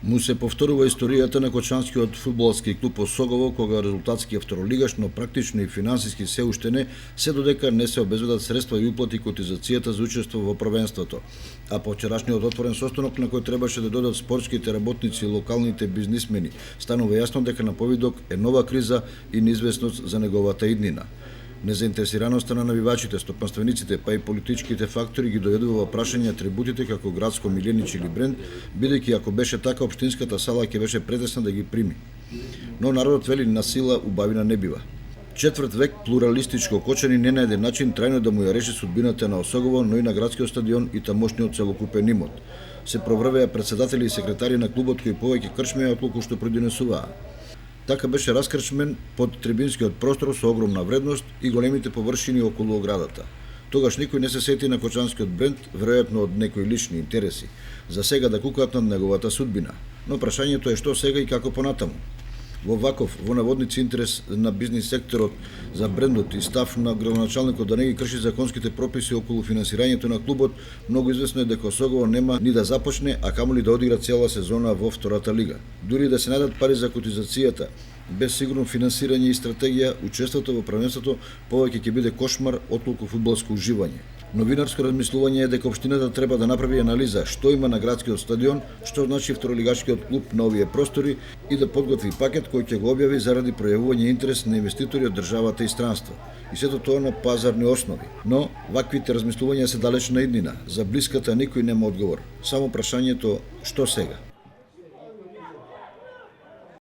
Му се повторува историјата на Кочанскиот фудбалски клуб Осогово, кога резултатски е второлигаш, но практично и финансиски се уште не, се додека не се обезбедат средства и уплати котизацијата за учество во првенството. А по вчерашниот отворен состанок на кој требаше да додат спортските работници и локалните бизнисмени, станува јасно дека на повидок е нова криза и неизвестност за неговата иднина. Незаинтересираноста на навивачите, стопанствениците, па и политичките фактори ги доведува прашање атрибутите како градско миленич или бренд, бидејќи ако беше така, општинската сала ќе беше претесна да ги прими. Но народот вели на сила убавина не бива. Четврт век плуралистичко Кочани не најде начин трајно да му ја реши судбината на Осогово, но и на градскиот стадион и тамошниот целокупен имот. Се проврвеа председатели и секретари на клубот кои повеќе крчмеа отколку што продонесуваа. Така беше раскрчмен под трибинскиот простор со огромна вредност и големите површини околу оградата. Тогаш никој не се сети на кочанскиот бренд, веројатно од некои лични интереси, за сега да кукаат над неговата судбина. Но прашањето е што сега и како понатаму. Во ваков, во наводници интерес на бизнис секторот за брендот и став на градоначалникот да не ги крши законските прописи околу финансирањето на клубот, многу известно е дека Осогово нема ни да започне, а камоли да одигра цела сезона во втората лига. Дури да се најдат пари за котизацијата, без сигурно финансирање и стратегија, учеството во првенството повеќе ќе биде кошмар отколку фудбалско уживање. Новинарско размислување е дека општината треба да направи анализа што има на градскиот стадион, што значи второлигашкиот клуб на овие простори и да подготви пакет кој ќе го објави заради пројавување интерес на инвеститори од државата и странство. И сето тоа на пазарни основи. Но ваквите размислувања се далеч на иднина. За блиската никој нема одговор. Само прашањето што сега?